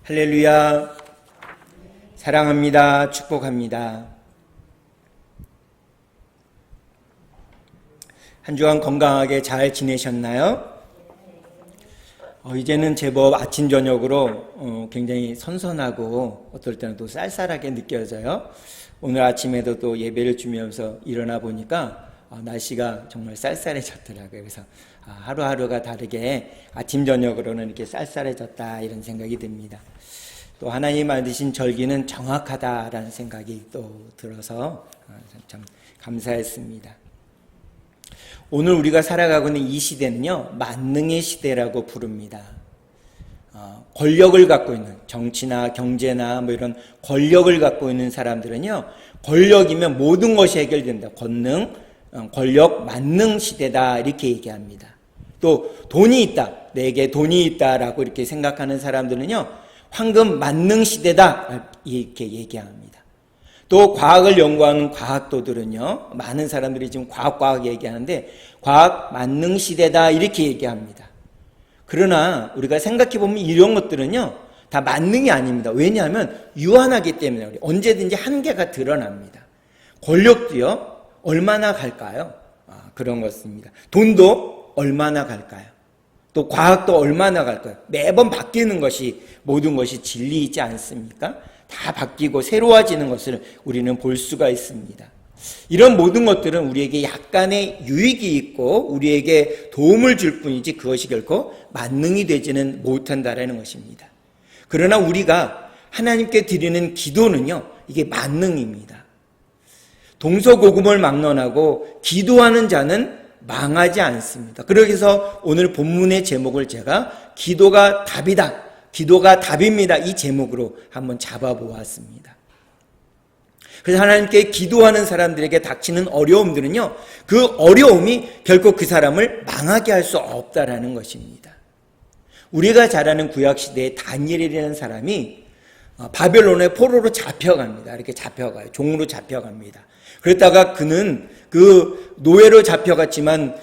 할렐루야. 사랑합니다. 축복합니다. 한 주간 건강하게 잘 지내셨나요? 이제는 제법 아침 저녁으로 굉장히 선선하고 어떨 때는 또 쌀쌀하게 느껴져요. 오늘 아침에도 또 예배를 주면서 일어나 보니까 날씨가 정말 쌀쌀해졌더라고요. 그래서 하루하루가 다르게 아침 저녁으로는 이렇게 쌀쌀해졌다 이런 생각이 듭니다. 또 하나님 만드신 절기는 정확하다라는 생각이 또 들어서 참 감사했습니다. 오늘 우리가 살아가고 있는 이 시대는요, 만능의 시대라고 부릅니다. 권력을 갖고 있는 정치나 경제나 뭐 이런 권력을 갖고 있는 사람들은요, 권력이면 모든 것이 해결된다. 권능, 권력, 만능 시대다 이렇게 얘기합니다. 또 돈이 있다, 내게 돈이 있다라고 이렇게 생각하는 사람들은요, 황금 만능 시대다 이렇게 얘기합니다. 또 과학을 연구하는 과학도들은요, 많은 사람들이 지금 과학 얘기하는데 과학 만능 시대다 이렇게 얘기합니다. 그러나 우리가 생각해보면 이런 것들은요 다 만능이 아닙니다. 왜냐하면 유한하기 때문에 언제든지 한계가 드러납니다. 권력도요 얼마나 갈까요? 그런 것입니다. 돈도 얼마나 갈까요? 또 과학도 얼마나 갈까요? 매번 바뀌는 것이 모든 것이 진리이지 않습니까? 다 바뀌고 새로워지는 것을 우리는 볼 수가 있습니다. 이런 모든 것들은 우리에게 약간의 유익이 있고 우리에게 도움을 줄 뿐이지 그것이 결코 만능이 되지는 못한다라는 것입니다. 그러나 우리가 하나님께 드리는 기도는요, 이게 만능입니다. 동서고금을 막론하고 기도하는 자는 망하지 않습니다. 그래서 오늘 본문의 제목을 제가 기도가 답이다, 기도가 답입니다, 이 제목으로 한번 잡아보았습니다. 그래서 하나님께 기도하는 사람들에게 닥치는 어려움들은요, 그 어려움이 결코 그 사람을 망하게 할 수 없다라는 것입니다. 우리가 잘 아는 구약시대의 다니엘이라는 사람이 바벨론의 포로로 잡혀갑니다. 이렇게 잡혀가요. 종으로 잡혀갑니다. 그랬다가 그는 그 노예로 잡혀갔지만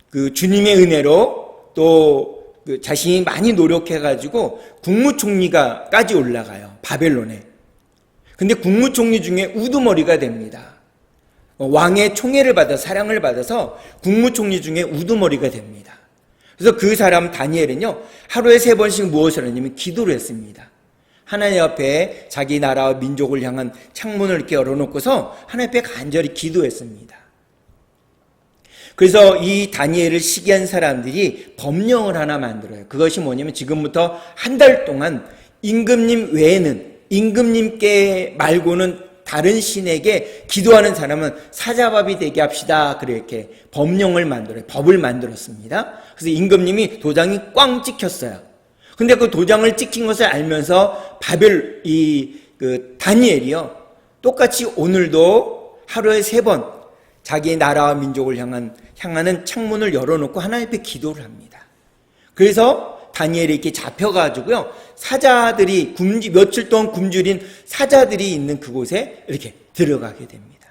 그 주님의 은혜로 또 그 자신이 많이 노력해가지고 국무총리가까지 올라가요. 바벨론에. 근데 국무총리 중에 우두머리가 됩니다. 왕의 총애를 받아 사랑을 받아서 국무총리 중에 우두머리가 됩니다. 그래서 그 사람 다니엘은요, 하루에 3번씩 무엇을 하냐면 기도를 했습니다. 하나님 앞에 자기 나라와 민족을 향한 창문을 이렇게 열어놓고서 하나님 앞에 간절히 기도했습니다. 그래서 이 다니엘을 시기한 사람들이 법령을 하나 만들어요. 그것이 뭐냐면 지금부터 한 달 동안 임금님 외에는, 임금님께 말고는 다른 신에게 기도하는 사람은 사자밥이 되게 합시다. 그렇게 법령을 만들어요. 법을 만들었습니다. 그래서 임금님이 도장이 꽝 찍혔어요. 근데 그 도장을 찍힌 것을 알면서 다니엘이요, 똑같이 오늘도 하루에 3번 자기 나라와 민족을 향하는 창문을 열어놓고 하나님 앞에 기도를 합니다. 그래서 다니엘이 이렇게 잡혀가지고요, 사자들이 며칠 동안 굶주린 사자들이 있는 그곳에 이렇게 들어가게 됩니다.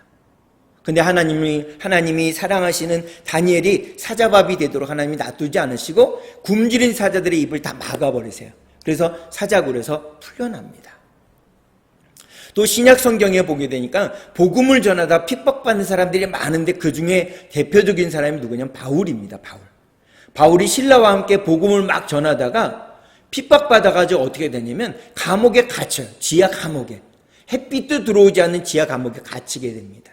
근데 하나님이 사랑하시는 다니엘이 사자밥이 되도록 하나님이 놔두지 않으시고 굶주린 사자들의 입을 다 막아버리세요. 그래서 사자굴에서 풀려납니다. 또 신약 성경에 보게 되니까 복음을 전하다 핍박받는 사람들이 많은데 그 중에 대표적인 사람이 누구냐면 바울입니다. 바울이 신라와 함께 복음을 막 전하다가 핍박받아가지고 어떻게 되냐면 감옥에 갇혀요. 지하 감옥에. 햇빛도 들어오지 않는 지하 감옥에 갇히게 됩니다.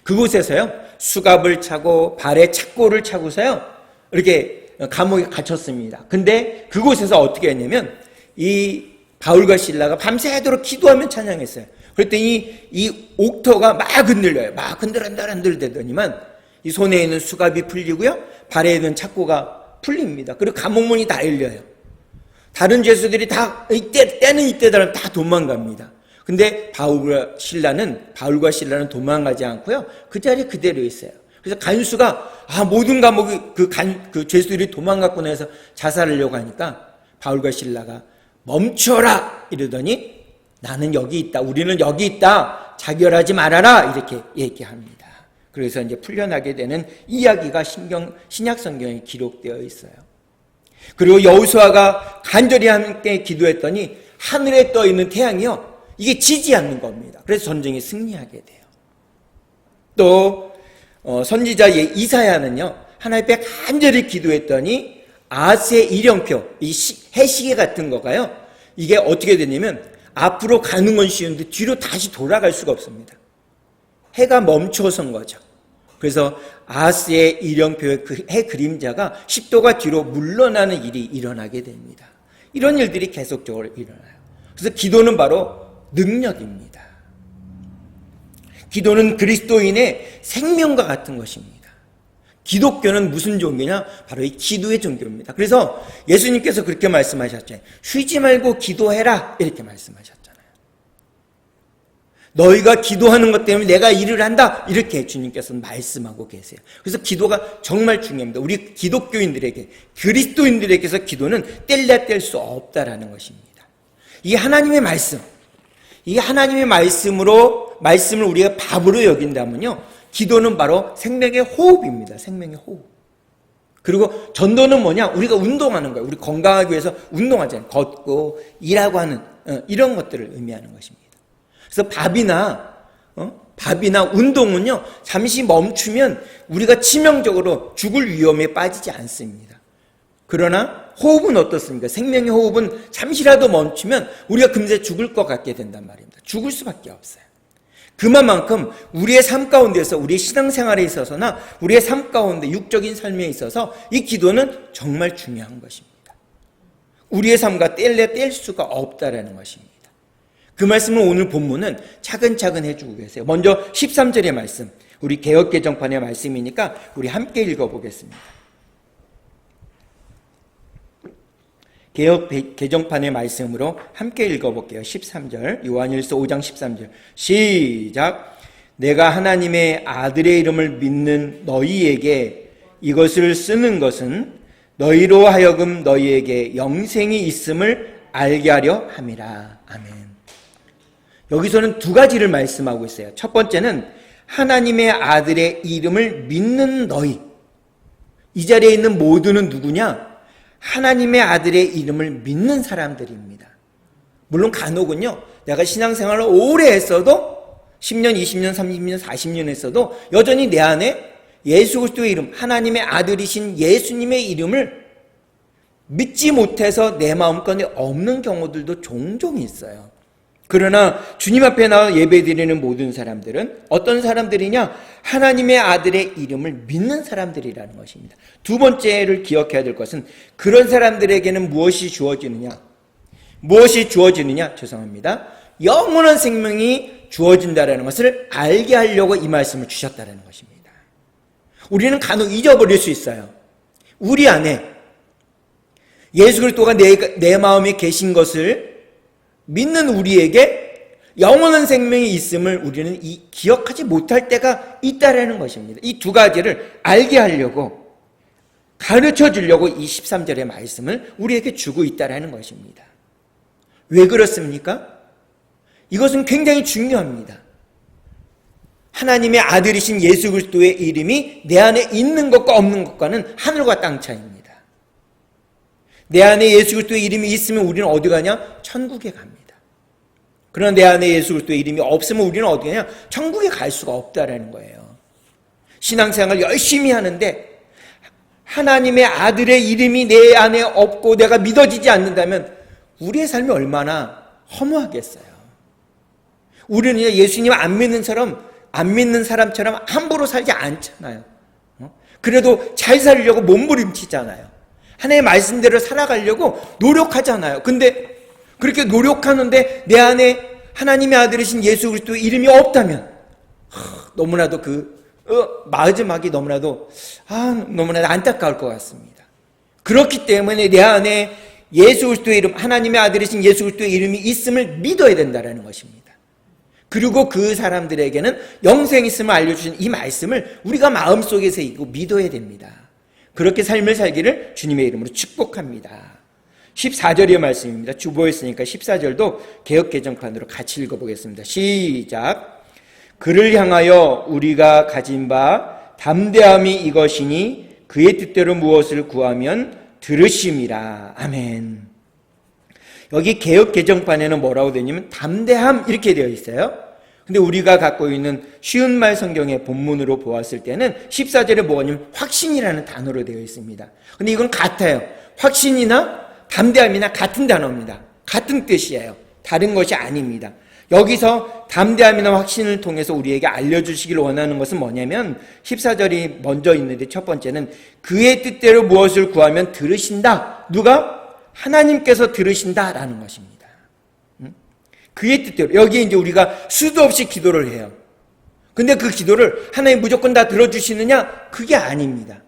그곳에서요, 수갑을 차고 발에 착고를 차고서요, 이렇게 감옥에 갇혔습니다. 근데 그곳에서 어떻게 했냐면 이 바울과 실라가 밤새도록 기도하며 찬양했어요. 그랬더니 이 옥터가 막 흔들려요. 막 흔들대더니만 이 손에 있는 수갑이 풀리고요, 발에 있는 착고가 풀립니다. 그리고 감옥문이 다 열려요. 다른 죄수들이 다 때는 이때다 다 도망갑니다. 근데 바울과 신라는 도망가지 않고요, 그 자리에 그대로 있어요. 그래서 간수가 모든 감옥이 그 죄수들이 도망갔구나 해서 자살하려고 하니까 바울과 신라가 멈춰라 이러더니 나는 여기 있다, 우리는 여기 있다, 자결하지 말아라 이렇게 얘기합니다. 그래서 이제 풀려나게 되는 이야기가 신약 성경에 기록되어 있어요. 그리고 여호수아가 간절히 함께 기도했더니 하늘에 떠 있는 태양이요, 이게 지지 않는 겁니다. 그래서 전쟁에 승리하게 돼요. 또 선지자 이사야는요, 하나님 앞에 간절히 기도했더니 아하스의 일령표, 이 해시계 같은 거가요, 이게 어떻게 되냐면 앞으로 가는 건 쉬운데 뒤로 다시 돌아갈 수가 없습니다. 해가 멈춰선 거죠. 그래서 아하스의 일령표의 그 해 그림자가 10도가 뒤로 물러나는 일이 일어나게 됩니다. 이런 일들이 계속적으로 일어나요. 그래서 기도는 바로 능력입니다. 기도는 그리스도인의 생명과 같은 것입니다. 기독교는 무슨 종교냐? 바로 이 기도의 종교입니다. 그래서 예수님께서 그렇게 말씀하셨잖아요. 쉬지 말고 기도해라, 이렇게 말씀하셨잖아요. 너희가 기도하는 것 때문에 내가 일을 한다, 이렇게 주님께서 말씀하고 계세요. 그래서 기도가 정말 중요합니다. 우리 기독교인들에게, 그리스도인들에게서 기도는 뗄래야 뗄 수 없다라는 것입니다. 이 하나님의 말씀, 이 하나님의 말씀을 우리가 밥으로 여긴다면요, 기도는 바로 생명의 호흡입니다. 생명의 호흡. 그리고 전도는 뭐냐? 우리가 운동하는 거예요. 우리 건강하기 위해서 운동하잖아요. 걷고 일하고 하는 이런 것들을 의미하는 것입니다. 그래서 밥이나 운동은요, 잠시 멈추면 우리가 치명적으로 죽을 위험에 빠지지 않습니다. 그러나 호흡은 어떻습니까? 생명의 호흡은 잠시라도 멈추면 우리가 금세 죽을 것 같게 된단 말입니다. 죽을 수밖에 없어요. 그만큼 우리의 삶 가운데서, 우리의 신앙생활에 있어서나 우리의 삶 가운데 육적인 삶에 있어서 이 기도는 정말 중요한 것입니다. 우리의 삶과 뗄 수가 없다라는 것입니다. 그 말씀을 오늘 본문은 차근차근 해주고 계세요. 먼저 13절의 말씀, 우리 개역개정판의 말씀이니까 우리 함께 읽어보겠습니다. 개역개정판의 말씀으로 함께 읽어볼게요. 13절, 요한일서 5장 13절 시작. 내가 하나님의 아들의 이름을 믿는 너희에게 이것을 쓰는 것은 너희로 하여금 너희에게 영생이 있음을 알게 하려 함이라. 아멘. 여기서는 두 가지를 말씀하고 있어요. 첫 번째는 하나님의 아들의 이름을 믿는 너희. 이 자리에 있는 모두는 누구냐? 하나님의 아들의 이름을 믿는 사람들입니다. 물론 간혹은요, 내가 신앙생활을 오래 했어도 10년, 20년, 30년, 40년 했어도 여전히 내 안에 예수 그리스도의 이름, 하나님의 아들이신 예수님의 이름을 믿지 못해서 내 마음가운데 없는 경우들도 종종 있어요. 그러나 주님 앞에 나와 예배드리는 모든 사람들은 어떤 사람들이냐? 하나님의 아들의 이름을 믿는 사람들이라는 것입니다. 두 번째를 기억해야 될 것은 그런 사람들에게는 무엇이 주어지느냐? 죄송합니다. 영원한 생명이 주어진다는 것을 알게 하려고 이 말씀을 주셨다는 것입니다. 우리는 간혹 잊어버릴 수 있어요. 우리 안에 예수 그리스도가 내 마음에 계신 것을 믿는 우리에게 영원한 생명이 있음을 우리는 기억하지 못할 때가 있다라는 것입니다. 이 두 가지를 알게 하려고, 가르쳐 주려고 이 13절의 말씀을 우리에게 주고 있다라는 것입니다. 왜 그렇습니까? 이것은 굉장히 중요합니다. 하나님의 아들이신 예수 그리스도의 이름이 내 안에 있는 것과 없는 것과는 하늘과 땅 차이입니다. 내 안에 예수 그리스도의 이름이 있으면 우리는 어디 가냐? 천국에 갑니다. 그러나 내 안에 예수 그리스도의 이름이 없으면 우리는 어디 가냐? 천국에 갈 수가 없다라는 거예요. 신앙생활 열심히 하는데 하나님의 아들의 이름이 내 안에 없고 내가 믿어지지 않는다면 우리의 삶이 얼마나 허무하겠어요. 우리는 예수님 안 믿는 사람처럼 함부로 살지 않잖아요. 그래도 잘 살려고 몸부림치잖아요. 하나님의 말씀대로 살아가려고 노력하잖아요. 근데 그렇게 노력하는데 내 안에 하나님의 아들이신 예수 그리스도의 이름이 없다면 너무나도 마지막이 너무나도 안타까울 것 같습니다. 그렇기 때문에 내 안에 예수 그리스도의 이름, 하나님의 아들이신 예수 그리스도의 이름이 있음을 믿어야 된다는 것입니다. 그리고 그 사람들에게는 영생이 있음을 알려주신 이 말씀을 우리가 마음속에서 읽고 믿어야 됩니다. 그렇게 삶을 살기를 주님의 이름으로 축복합니다. 14절의 말씀입니다. 주보했으니까 14절도 개역개정판으로 같이 읽어보겠습니다. 시작. 그를 향하여 우리가 가진 바 담대함이 이것이니 그의 뜻대로 무엇을 구하면 들으심이라. 아멘. 여기 개역 개정판에는 뭐라고 되어 있냐면 담대함 이렇게 되어 있어요. 근데 우리가 갖고 있는 쉬운 말 성경의 본문으로 보았을 때는 14절에 뭐가 있냐면 확신이라는 단어로 되어 있습니다. 근데 이건 같아요. 확신이나 담대함이나 같은 단어입니다. 같은 뜻이에요. 다른 것이 아닙니다. 여기서 담대함이나 확신을 통해서 우리에게 알려주시길 원하는 것은 뭐냐면 14절이 먼저 있는데 첫 번째는 그의 뜻대로 무엇을 구하면 들으신다. 누가? 하나님께서 들으신다라는 것입니다. 그의 뜻대로. 여기에 이제 우리가 수도 없이 기도를 해요. 근데 그 기도를 하나님 무조건 다 들어주시느냐? 그게 아닙니다.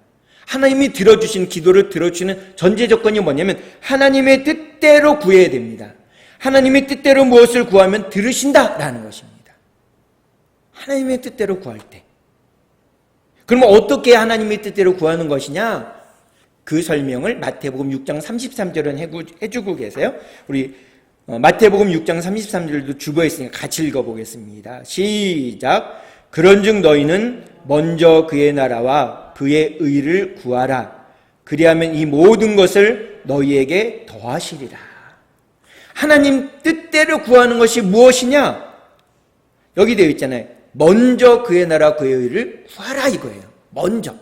하나님이 들어주신 기도를 들어주시는 전제 조건이 뭐냐면 하나님의 뜻대로 구해야 됩니다. 하나님의 뜻대로 무엇을 구하면 들으신다라는 것입니다. 하나님의 뜻대로 구할 때. 그러면 어떻게 하나님의 뜻대로 구하는 것이냐? 그 설명을 마태복음 6장 33절은 해주고 계세요. 우리 마태복음 6장 33절도 주보에 있으니까 같이 읽어보겠습니다. 시작. 그런즉 너희는 먼저 그의 나라와 그의 의를 구하라. 그리하면 이 모든 것을 너희에게 더하시리라. 하나님 뜻대로 구하는 것이 무엇이냐? 여기 되어 있잖아요. 먼저 그의 나라 그의 의를 구하라 이거예요. 먼저.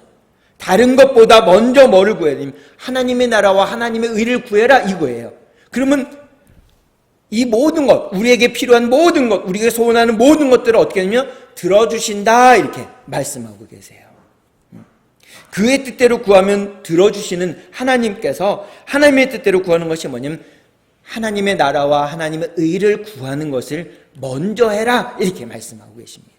다른 것보다 먼저 뭐를 구해야 되냐면 하나님의 나라와 하나님의 의를 구해라 이거예요. 그러면 이 모든 것, 우리에게 필요한 모든 것, 우리가 소원하는 모든 것들을 어떻게 하냐면 들어주신다 이렇게 말씀하고 계세요. 그의 뜻대로 구하면 들어주시는 하나님께서 하나님의 뜻대로 구하는 것이 뭐냐면 하나님의 나라와 하나님의 의를 구하는 것을 먼저 해라 이렇게 말씀하고 계십니다.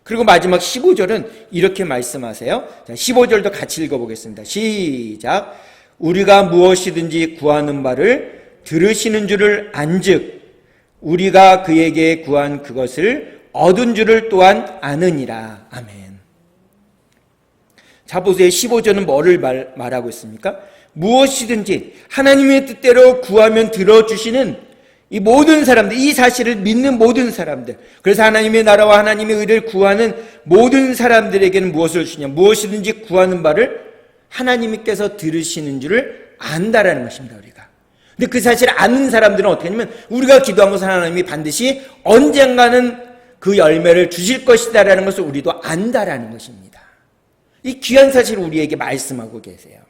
그리고 마지막 15절은 이렇게 말씀하세요. 자, 15절도 같이 읽어보겠습니다. 시작. 우리가 무엇이든지 구하는 바를 들으시는 줄을 안즉 우리가 그에게 구한 그것을 얻은 줄을 또한 아느니라. 아멘. 자 보세요. 15절은 뭐를 말하고 있습니까? 무엇이든지 하나님의 뜻대로 구하면 들어주시는 이 모든 사람들, 이 사실을 믿는 모든 사람들, 그래서 하나님의 나라와 하나님의 의를 구하는 모든 사람들에게는 무엇을 주시냐? 무엇이든지 구하는 바를 하나님께서 들으시는 줄을 안다라는 것입니다. 우리가. 근데 그 사실을 아는 사람들은 어떻게 하냐면 우리가 기도한 것을 하나님이 반드시 언젠가는 그 열매를 주실 것이다라는 것을 우리도 안다라는 것입니다. 이 귀한 사실을 우리에게 말씀하고 계세요.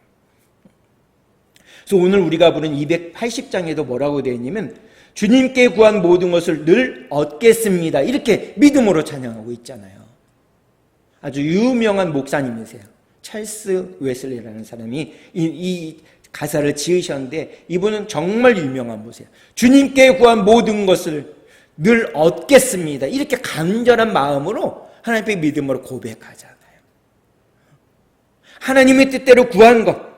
그래서 오늘 우리가 부른 280장에도 뭐라고 되어 있냐면 주님께 구한 모든 것을 늘 얻겠습니다. 이렇게 믿음으로 찬양하고 있잖아요. 아주 유명한 목사님이세요. 찰스 웨슬리라는 사람이 이 가사를 지으셨는데 이분은 정말 유명한 분이세요. 주님께 구한 모든 것을 늘 얻겠습니다. 이렇게 간절한 마음으로 하나님 앞에 믿음으로 고백하잖아요. 하나님의 뜻대로 구한 것,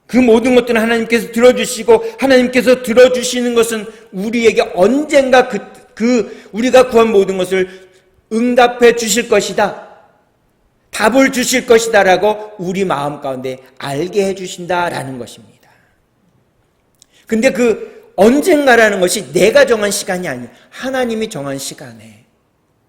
그 모든 것들은 하나님께서 들어주시고 하나님께서 들어주시는 것은 우리에게 언젠가 우리가 구한 모든 것을 응답해 주실 것이다. 답을 주실 것이다 라고 우리 마음 가운데 알게 해주신다라는 것입니다. 근데 그 언젠가라는 것이 내가 정한 시간이 아니에요. 하나님이 정한 시간에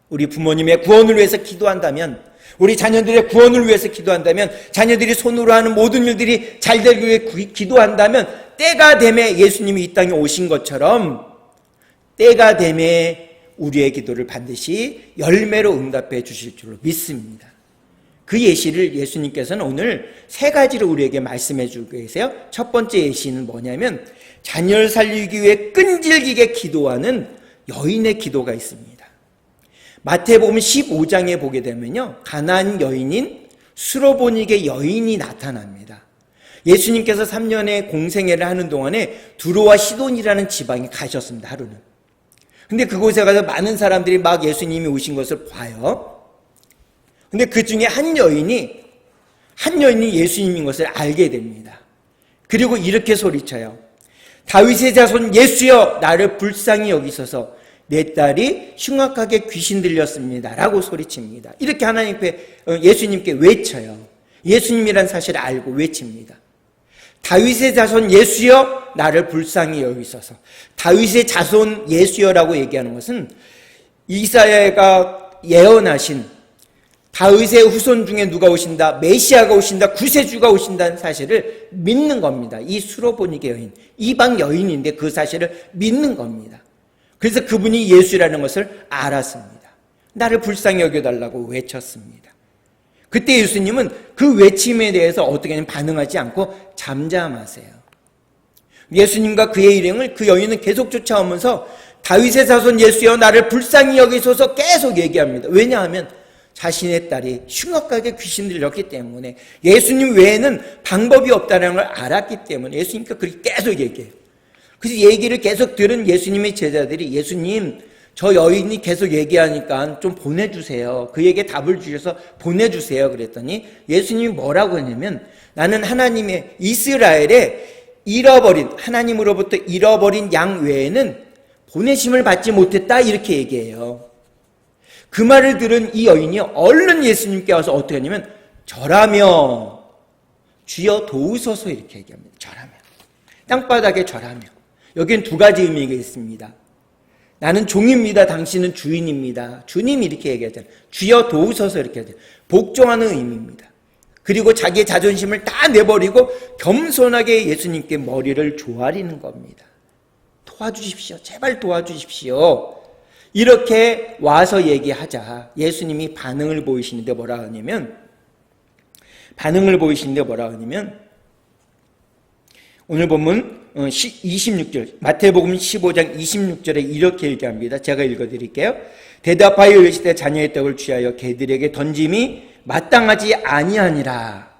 우리 부모님의 구원을 위해서 기도한다면, 우리 자녀들의 구원을 위해서 기도한다면, 자녀들이 손으로 하는 모든 일들이 잘 되기 위해 기도한다면 때가 되매 예수님이 이 땅에 오신 것처럼 때가 되매 우리의 기도를 반드시 열매로 응답해 주실 줄로 믿습니다. 그 예시를 예수님께서는 오늘 세 가지로 우리에게 말씀해 주고 계세요. 첫 번째 예시는 뭐냐면 자녀를 살리기 위해 끈질기게 기도하는 여인의 기도가 있습니다. 마태복음 15장에 보게 되면요, 가나안 여인인 수로보닉의 여인이 나타납니다. 예수님께서 3년의 공생애를 하는 동안에 두로와 시돈이라는 지방에 가셨습니다. 하루는. 근데 그곳에 가서 많은 사람들이 막 예수님이 오신 것을 봐요. 근데 그 중에 한 여인이 예수님인 것을 알게 됩니다. 그리고 이렇게 소리쳐요. 다윗의 자손 예수여, 나를 불쌍히 여기소서. 내 딸이 흉악하게 귀신 들렸습니다 라고 소리칩니다. 이렇게 예수님께 외쳐요. 예수님이란 사실을 알고 외칩니다. 다윗의 자손 예수여, 나를 불쌍히 여기소서. 다윗의 자손 예수여라고 얘기하는 것은 이사야가 예언하신 다윗의 후손 중에 누가 오신다, 메시아가 오신다, 구세주가 오신다는 사실을 믿는 겁니다. 이 수로보니게 여인, 이방 여인인데 그 사실을 믿는 겁니다. 그래서 그분이 예수라는 것을 알았습니다. 나를 불쌍히 여겨달라고 외쳤습니다. 그때 예수님은 그 외침에 대해서 어떻게 반응하지 않고 잠잠하세요. 예수님과 그의 일행을 그 여인은 계속 쫓아오면서 다윗의 자손 예수여 나를 불쌍히 여기소서 계속 얘기합니다. 왜냐하면 자신의 딸이 흉악하게 귀신 들렸기 때문에, 예수님 외에는 방법이 없다는 걸 알았기 때문에 예수님께 그렇게 계속 얘기해요. 그래서 얘기를 계속 들은 예수님의 제자들이, 예수님 저 여인이 계속 얘기하니까 좀 보내주세요. 그에게 답을 주셔서 보내주세요. 그랬더니 예수님이 뭐라고 했냐면, 나는 하나님의 이스라엘의 잃어버린, 하나님으로부터 잃어버린 양 외에는 보내심을 받지 못했다, 이렇게 얘기해요. 그 말을 들은 이 여인이 얼른 예수님께 와서 어떻게 하냐면 절하며 주여 도우소서 이렇게 얘기합니다. 절하며, 땅바닥에 절하며. 여기엔 두 가지 의미가 있습니다. 나는 종입니다, 당신은 주인입니다. 주님 이렇게 얘기하잖아요. 주여 도우소서 이렇게 하잖아요. 복종하는 의미입니다. 그리고 자기의 자존심을 다 내버리고 겸손하게 예수님께 머리를 조아리는 겁니다. 도와주십시오, 제발 도와주십시오. 이렇게 와서 얘기하자 예수님이 반응을 보이시는데 뭐라 하냐면, 오늘 본문 26절, 마태복음 15장 26절에 이렇게 얘기합니다. 제가 읽어드릴게요. 대답하여 이르시되 자녀의 떡을 취하여 개들에게 던짐이 마땅하지 아니하니라.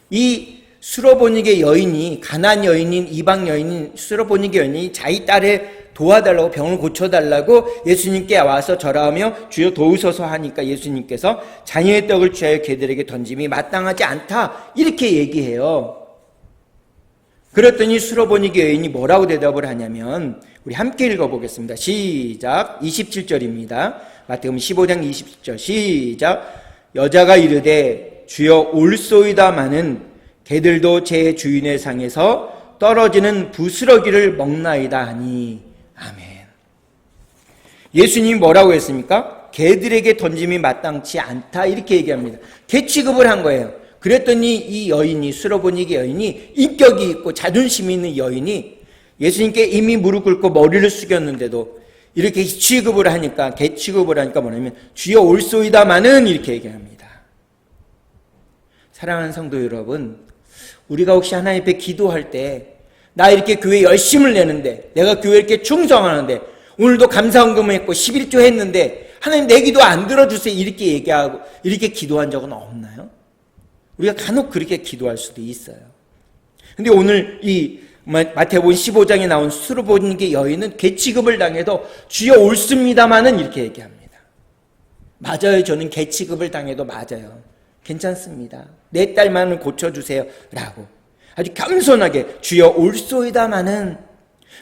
이 수로보니게 여인이, 가나안 여인인, 이방 여인인 수로보니게 여인이 자기 딸의 도와달라고, 병을 고쳐달라고 예수님께 와서 절하며 주여 도우소서 하니까 예수님께서 자녀의 떡을 취하여 개들에게 던짐이 마땅하지 않다, 이렇게 얘기해요. 그랬더니 수로보니게 여인이 뭐라고 대답을 하냐면, 우리 함께 읽어보겠습니다. 시작. 27절입니다. 마태복음 15장 27절 시작. 여자가 이르되 주여 올소이다마는 개들도 제 주인의 상에서 떨어지는 부스러기를 먹나이다 하니. 아멘. 예수님이 뭐라고 했습니까? 개들에게 던짐이 마땅치 않다, 이렇게 얘기합니다. 개 취급을 한 거예요. 그랬더니 이 여인이, 수로보니게 여인이, 인격이 있고 자존심이 있는 여인이 예수님께 이미 무릎 꿇고 머리를 숙였는데도 이렇게 취급을 하니까, 개 취급을 하니까 뭐냐면 주여 올소이다마는 이렇게 얘기합니다. 사랑하는 성도 여러분, 우리가 혹시 하나님 앞에 기도할 때, 나 이렇게 교회 열심을 내는데, 내가 교회 이렇게 충성하는데, 오늘도 감사헌금을 했고 11조 했는데 하나님 내 기도 안 들어주세요, 이렇게 얘기하고 이렇게 기도한 적은 없나요? 우리가 간혹 그렇게 기도할 수도 있어요. 근데 오늘 이 마태복음 15장에 나온 수로보니게 여인은 개 취급을 당해도 주여 옳습니다마는 이렇게 얘기합니다. 맞아요, 저는 개 취급을 당해도 맞아요, 괜찮습니다, 내 딸만을 고쳐주세요 라고 아주 겸손하게 주여 옳소이다마는,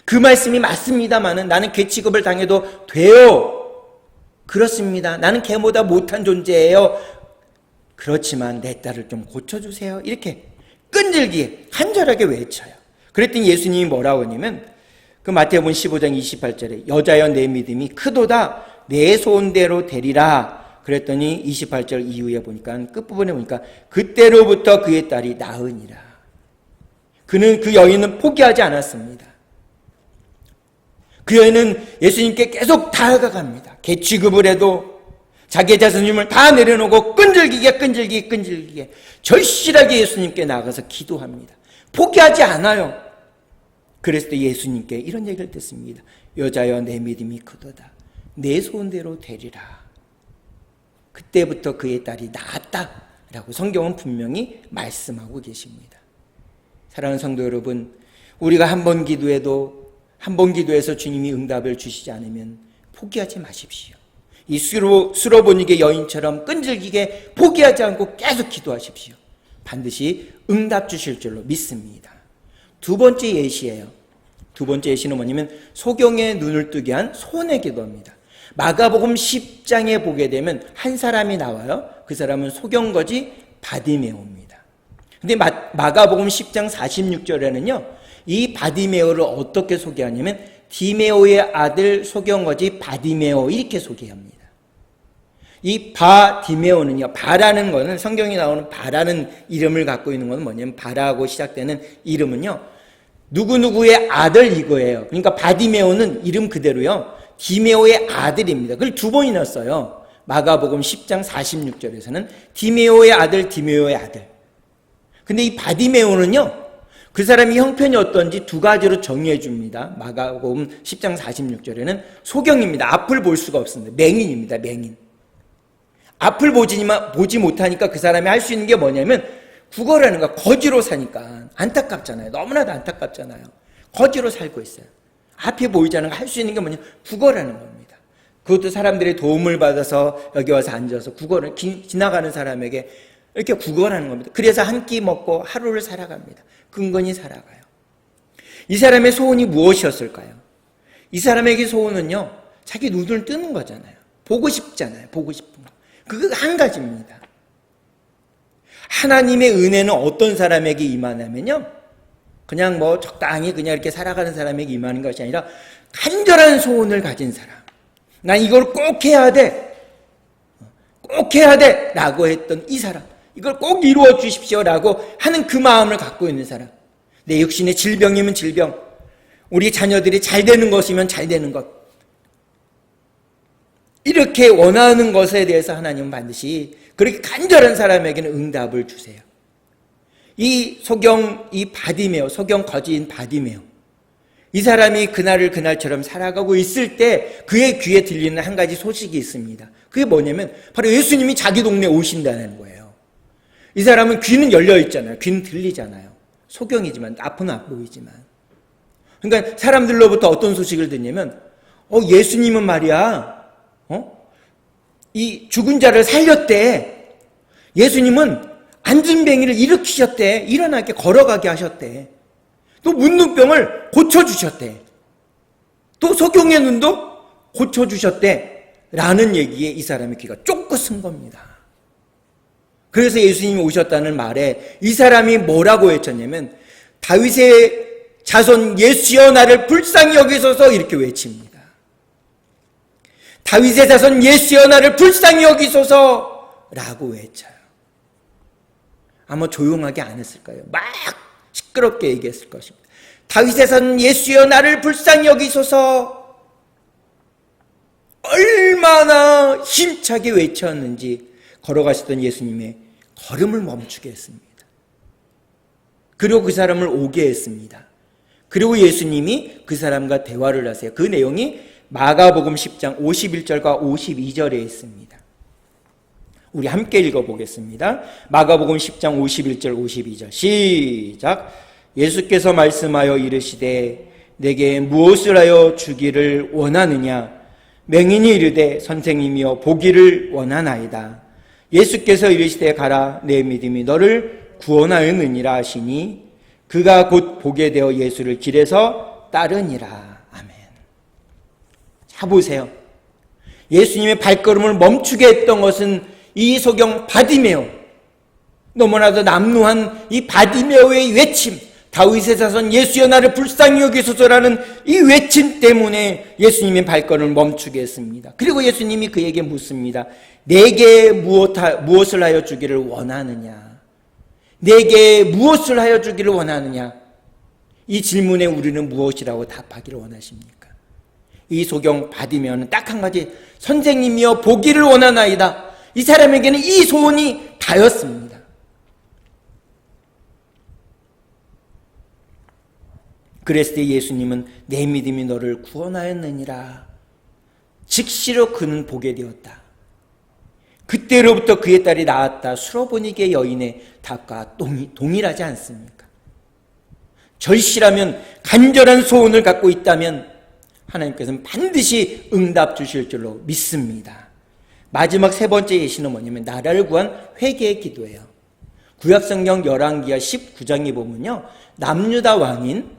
그 말씀이 맞습니다마는, 나는 개 취급을 당해도 돼요, 그렇습니다, 나는 개보다 못한 존재예요, 그렇지만 내 딸을 좀 고쳐주세요, 이렇게 끈질기게 간절하게 외쳐요. 그랬더니 예수님이 뭐라고 하냐면, 그 마태복음 15장 28절에 여자여 내 믿음이 크도다, 내 소원대로 되리라. 그랬더니 28절 이후에 보니까, 끝부분에 보니까 그때로부터 그의 딸이 나으니라. 그 여인은 포기하지 않았습니다. 그 여인은 예수님께 계속 다가갑니다. 개 취급을 해도 자기의 자존심을 다 내려놓고 끈질기게 절실하게 예수님께 나가서 기도합니다. 포기하지 않아요. 그랬을 때 예수님께 이런 얘기를 듣습니다. 여자여 내 믿음이 크도다, 내 소원대로 되리라. 그때부터 그의 딸이 나았다라고 성경은 분명히 말씀하고 계십니다. 사랑하는 성도 여러분, 우리가 한 번 기도해서 주님이 응답을 주시지 않으면 포기하지 마십시오. 이 수로보니게 여인처럼 끈질기게 포기하지 않고 계속 기도하십시오. 반드시 응답 주실 줄로 믿습니다. 두 번째 예시예요. 두 번째 예시는 뭐냐면 소경의 눈을 뜨게 한 소원의 기도입니다. 마가복음 10장에 보게 되면 한 사람이 나와요. 그 사람은 소경거지 바디메오입니다. 근데 마가복음 10장 46절에는요, 이 바디메오를 어떻게 소개하냐면 디메오의 아들 소경거지 바디메오, 이렇게 소개합니다. 이 바디메오는요, 바라는 거는, 성경에 나오는 바라는 이름을 갖고 있는 것은 뭐냐면, 바라고 시작되는 이름은요, 누구누구의 아들 이거예요. 그러니까 바디메오는 이름 그대로요, 디메오의 아들입니다. 그걸 두 번이나 써요. 마가복음 10장 46절에서는 디메오의 아들, 디메오의 아들. 근데 이 바디메오는요, 그 사람이 형편이 어떤지 두 가지로 정의해 줍니다. 마가복음 10장 46절에는 소경입니다. 앞을 볼 수가 없습니다. 맹인입니다. 맹인. 앞을 보지 못하니까 그 사람이 할 수 있는 게 뭐냐면 구걸하는 거야. 거지로 사니까. 안타깝잖아요. 너무나도 안타깝잖아요. 거지로 살고 있어요. 앞에 보이지 않는 거 할 수 있는 게 뭐냐면 구걸하는 겁니다. 그것도 사람들의 도움을 받아서 여기 와서 앉아서 구걸을, 지나가는 사람에게 이렇게 구걸하는 겁니다. 그래서 한 끼 먹고 하루를 살아갑니다. 근근히 살아가요. 이 사람의 소원이 무엇이었을까요? 이 사람에게 소원은요, 자기 눈을 뜨는 거잖아요. 보고 싶잖아요. 보고 싶은 거. 그거 한 가지입니다. 하나님의 은혜는 어떤 사람에게 임하냐면요, 그냥 뭐 적당히 그냥 이렇게 살아가는 사람에게 임하는 것이 아니라 간절한 소원을 가진 사람. 난 이걸 꼭 해야 돼. 꼭 해야 돼. 라고 했던 이 사람. 이걸 꼭 이루어 주십시오. 라고 하는 그 마음을 갖고 있는 사람. 내 육신의 질병이면 질병. 우리 자녀들이 잘 되는 것이면 잘 되는 것. 이렇게 원하는 것에 대해서 하나님은 반드시 그렇게 간절한 사람에게는 응답을 주세요. 이 소경, 이 바디메오, 소경 거지인 바디메오, 이 사람이 그날을 그날처럼 살아가고 있을 때 그의 귀에 들리는 한 가지 소식이 있습니다. 그게 뭐냐면 바로 예수님이 자기 동네에 오신다는 거예요. 이 사람은 귀는 열려 있잖아요. 귀는 들리잖아요. 소경이지만, 앞은 안 보이지만. 그러니까 사람들로부터 어떤 소식을 듣냐면 예수님은 말이야, 이 죽은 자를 살렸대. 예수님은 안진뱅이를 일으키셨대. 일어나게 걸어가게 하셨대. 또 문둥병을 고쳐주셨대. 또 소경의 눈도 고쳐주셨대. 라는 얘기에 이 사람의 귀가 쫑긋한 겁니다. 그래서 예수님이 오셨다는 말에 이 사람이 뭐라고 외쳤냐면 다윗의 자손 예수여 나를 불쌍히 여기소서 이렇게 외칩니다. 다윗의 자손 예수여 나를 불쌍히 여기소서 라고 외쳐요. 아마 조용하게 안 했을까요? 막 시끄럽게 얘기했을 것입니다. 다윗의 자손 예수여 나를 불쌍히 여기소서. 얼마나 힘차게 외쳤는지 걸어가시던 예수님의 걸음을 멈추게 했습니다. 그리고 그 사람을 오게 했습니다. 그리고 예수님이 그 사람과 대화를 하세요. 그 내용이 마가복음 10장 51절과 52절에 있습니다. 우리 함께 읽어보겠습니다. 마가복음 10장 51절 52절 시작. 예수께서 말씀하여 이르시되 내게 무엇을 하여 주기를 원하느냐. 맹인이 이르되 선생님이여 보기를 원하나이다. 예수께서 이르시되 가라 내 믿음이 너를 구원하였느니라 하시니 그가 곧 보게 되어 예수를 길에서 따르니라. 자 보세요. 예수님의 발걸음을 멈추게 했던 것은 이 소경 바디메오, 너무나도 남루한 이 바디메오의 외침, 다윗의 자손 예수여 나를 불쌍히 여기소서라는 이 외침 때문에 예수님의 발걸음을 멈추게 했습니다. 그리고 예수님이 그에게 묻습니다. 내게 무엇을 하여 주기를 원하느냐? 내게 무엇을 하여 주기를 원하느냐? 이 질문에 우리는 무엇이라고 답하기를 원하십니까? 이 소경 바디메오는 딱 한 가지, 선생님이여 보기를 원하나이다. 이 사람에게는 이 소원이 다였습니다. 그랬을 때 예수님은 내 믿음이 너를 구원하였느니라. 즉시로 그는 보게 되었다. 그때로부터 그의 딸이 나았다. 수로보니게 여인의 답과 동일하지 않습니까? 절실하면, 간절한 소원을 갖고 있다면 하나님께서는 반드시 응답 주실 줄로 믿습니다. 마지막 세 번째 예시는 뭐냐면 나라를 구한 회개의 기도예요. 구약성경 열왕기하 19장에 보면요, 남유다 왕인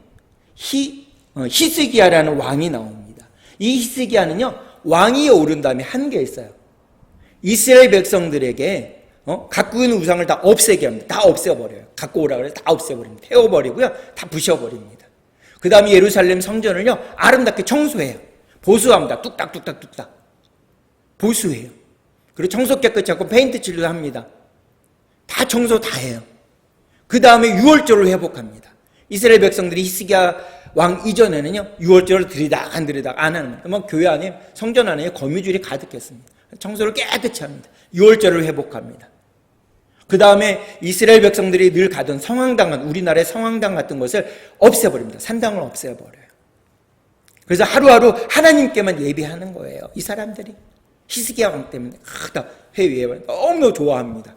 히스기야라는 왕이 나옵니다. 이 히스기야는요, 왕이 오른 다음에 한 게 있어요. 이스라엘 백성들에게 갖고 있는 우상을 다 없애게 합니다. 다 없애버려요. 갖고 오라 그래서 다 없애버립니다. 태워버리고요, 다 부셔버립니다. 그 다음에 예루살렘 성전을요, 아름답게 청소해요. 보수합니다. 뚝딱뚝딱뚝딱 보수해요. 그리고 청소 깨끗이 하고 페인트 칠도 합니다. 다 청소 다 해요. 그 다음에 유월절을 회복합니다. 이스라엘 백성들이 히스기야 왕 이전에는요, 유월절을 들이다가 안 들이다가 안 하는 거예요. 교회 안에, 성전 안에 거미줄이 가득했습니다. 청소를 깨끗이 합니다. 유월절을 회복합니다. 그 다음에 이스라엘 백성들이 늘 가던 성황당, 우리나라의 성황당 같은 것을 없애버립니다. 산당을 없애버려요. 그래서 하루하루 하나님께만 예배하는 거예요. 이 사람들이 히스기야 왕 때문에 다 회의에 너무 좋아합니다.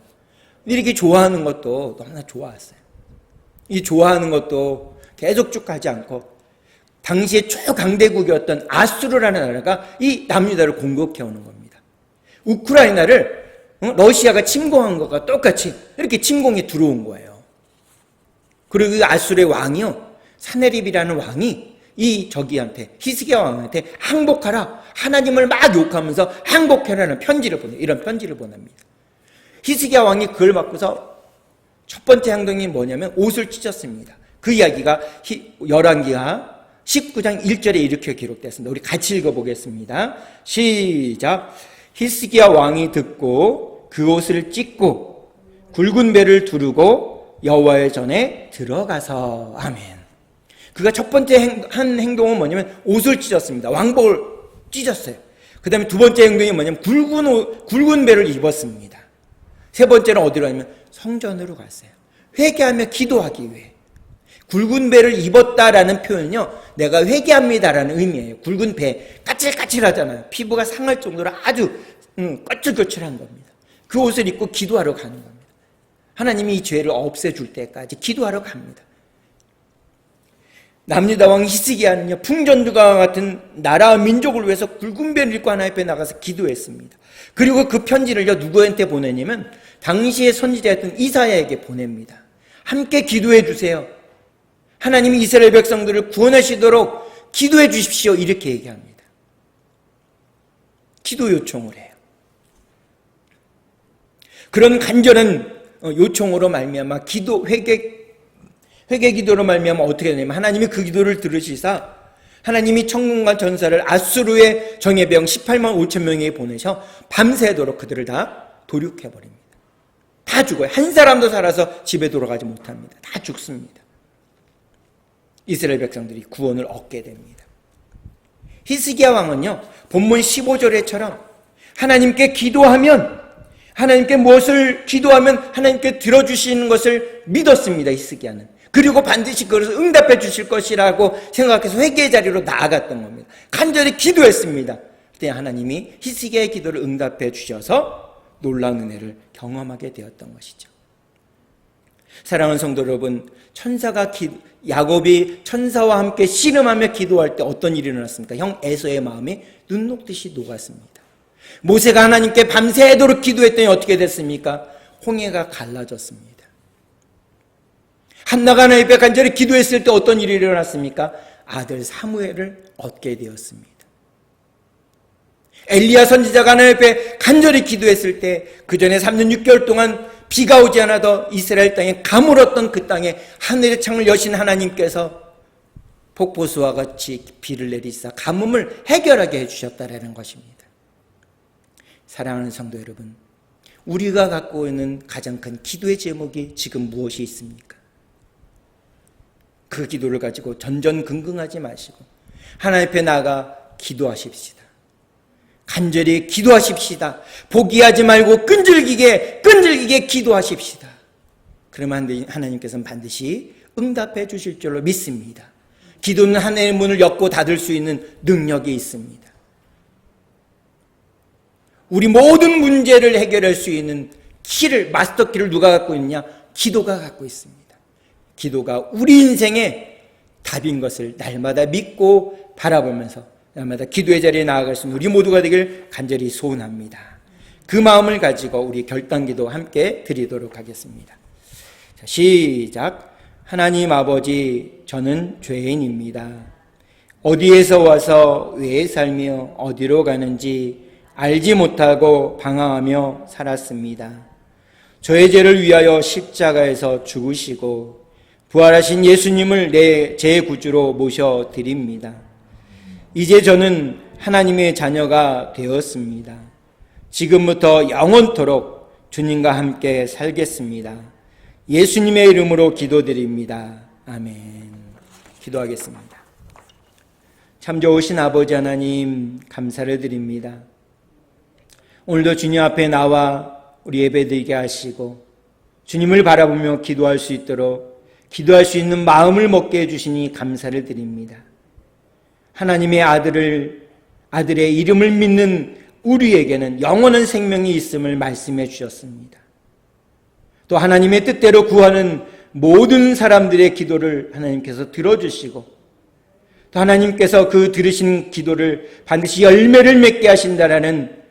이렇게 좋아하는 것도 너무나 좋았어요. 이 좋아하는 것도 계속 쭉 가지 않고 당시에 최강대국이었던 아수르라는 나라가 이 남유다를 공격해오는 겁니다. 우크라이나를 러시아가 침공한 것과 똑같이 이렇게 침공에 들어온 거예요. 그리고 이 아수르의 왕이요, 사네립이라는 왕이 이 저기한테, 히스기야 왕한테 항복하라, 하나님을 막 욕하면서 항복해라는 편지를 보내, 이런 편지를 보냅니다. 히스기야 왕이 그걸 받고서 첫 번째 행동이 뭐냐면 옷을 찢었습니다. 그 이야기가 열왕기하 19장 1절에 이렇게 기록됐습니다. 우리 같이 읽어보겠습니다. 시작. 히스기야 왕이 듣고 그 옷을 찢고 굵은 배를 두르고 여호와의 전에 들어가서. 아멘. 그가 첫 번째 한 행동은 뭐냐면 옷을 찢었습니다. 왕복을 찢었어요. 그 다음에 두 번째 행동이 뭐냐면 굵은 배를 입었습니다. 세 번째는 어디로 가냐면 성전으로 갔어요. 회개하며 기도하기 위해. 굵은 배를 입었다라는 표현은요, 내가 회개합니다라는 의미예요. 굵은 배, 까칠까칠하잖아요. 피부가 상할 정도로 아주 거칠거칠한 겁니다. 그 옷을 입고 기도하러 가는 겁니다. 하나님이 이 죄를 없애줄 때까지 기도하러 갑니다. 남유다 왕 히스기야는요, 풍전주가 같은 나라와 민족을 위해서 굵은 배를 입고 하나님 앞에 나가서 기도했습니다. 그리고 그 편지를요, 누구한테 보내냐면 당시의 선지자였던 이사야에게 보냅니다. 함께 기도해 주세요. 하나님이 이스라엘 백성들을 구원하시도록 기도해 주십시오. 이렇게 얘기합니다. 기도 요청을 해요. 그런 간절한 요청으로 말미암아 회개 기도로 말미암아 어떻게 되냐면 하나님이 그 기도를 들으시사 하나님이 천군과 전사를 아수르의 정예병 18만 5천 명에 보내셔 밤새도록 그들을 다 도륙해버립니다. 다 죽어요. 한 사람도 살아서 집에 돌아가지 못합니다. 다 죽습니다. 이스라엘 백성들이 구원을 얻게 됩니다. 히스기야 왕은요, 본문 15절에처럼 하나님께 기도하면, 하나님께 무엇을 기도하면 하나님께 들어주시는 것을 믿었습니다. 히스기야는. 그리고 반드시 그것을 응답해 주실 것이라고 생각해서 회개의 자리로 나아갔던 겁니다. 간절히 기도했습니다. 그때 하나님이 히스기야의 기도를 응답해 주셔서 놀라운 은혜를 경험하게 되었던 것이죠. 사랑하는 성도 여러분, 야곱이 천사와 함께 씨름하며 기도할 때 어떤 일이 일어났습니까? 형 에서의 마음이 눈 녹듯이 녹았습니다. 모세가 하나님께 밤새도록 기도했더니 어떻게 됐습니까? 홍해가 갈라졌습니다. 한나가 하나님 앞에 간절히 기도했을 때 어떤 일이 일어났습니까? 아들 사무엘을 얻게 되었습니다. 엘리야 선지자가 하나님 앞에 간절히 기도했을 때 그 전에 3년 6개월 동안 비가 오지 않아도 이스라엘 땅에 가물었던 그 땅에 하늘의 창을 여신 하나님께서 폭포수와 같이 비를 내리사 가뭄을 해결하게 해주셨다라는 것입니다. 사랑하는 성도 여러분, 우리가 갖고 있는 가장 큰 기도의 제목이 지금 무엇이 있습니까? 그 기도를 가지고 전전긍긍하지 마시고 하나님 앞에 나아가 기도하십시다. 간절히 기도하십시다. 포기하지 말고 끈질기게 기도하십시다. 그러면 하나님께서는 반드시 응답해 주실 줄로 믿습니다. 기도는 하나님의 문을 엮고 닫을 수 있는 능력이 있습니다. 우리 모든 문제를 해결할 수 있는 마스터 키를 누가 갖고 있느냐? 기도가 갖고 있습니다. 기도가 우리 인생의 답인 것을 날마다 믿고 바라보면서 날마다 기도의 자리에 나아갈 수 있는 우리 모두가 되길 간절히 소원합니다. 그 마음을 가지고 우리 결단기도 함께 드리도록 하겠습니다. 자, 시작. 하나님 아버지, 저는 죄인입니다. 어디에서 와서 왜 살며 어디로 가는지 알지 못하고 방황하며 살았습니다. 저의 죄를 위하여 십자가에서 죽으시고 부활하신 예수님을 제 구주로 모셔드립니다. 이제 저는 하나님의 자녀가 되었습니다. 지금부터 영원토록 주님과 함께 살겠습니다. 예수님의 이름으로 기도드립니다. 아멘. 기도하겠습니다. 참 좋으신 아버지 하나님, 감사를 드립니다. 오늘도 주님 앞에 나와 우리 예배드리게 하시고 주님을 바라보며 기도할 수 있도록 기도할 수 있는 마음을 먹게 해주시니 감사를 드립니다. 하나님의 아들의 이름을 믿는 우리에게는 영원한 생명이 있음을 말씀해 주셨습니다. 또 하나님의 뜻대로 구하는 모든 사람들의 기도를 하나님께서 들어주시고 또 하나님께서 그 들으신 기도를 반드시 열매를 맺게 하신다라는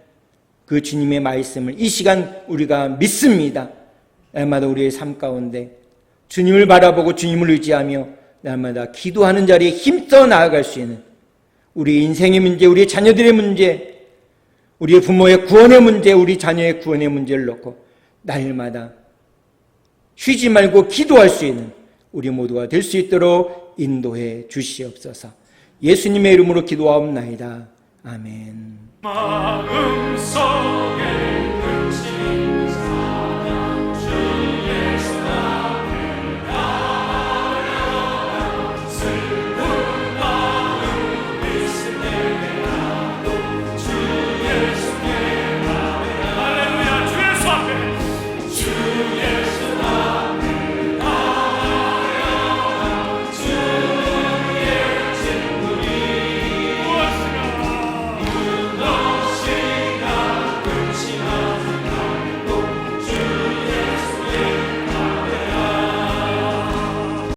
그 주님의 말씀을 이 시간 우리가 믿습니다. 날마다 우리의 삶 가운데 주님을 바라보고 주님을 의지하며 날마다 기도하는 자리에 힘써 나아갈 수 있는 우리 인생의 문제, 우리 자녀들의 문제, 우리의 부모의 구원의 문제, 우리 자녀의 구원의 문제를 놓고 날마다 쉬지 말고 기도할 수 있는 우리 모두가 될 수 있도록 인도해 주시옵소서. 예수님의 이름으로 기도하옵나이다. 아멘. 마음속에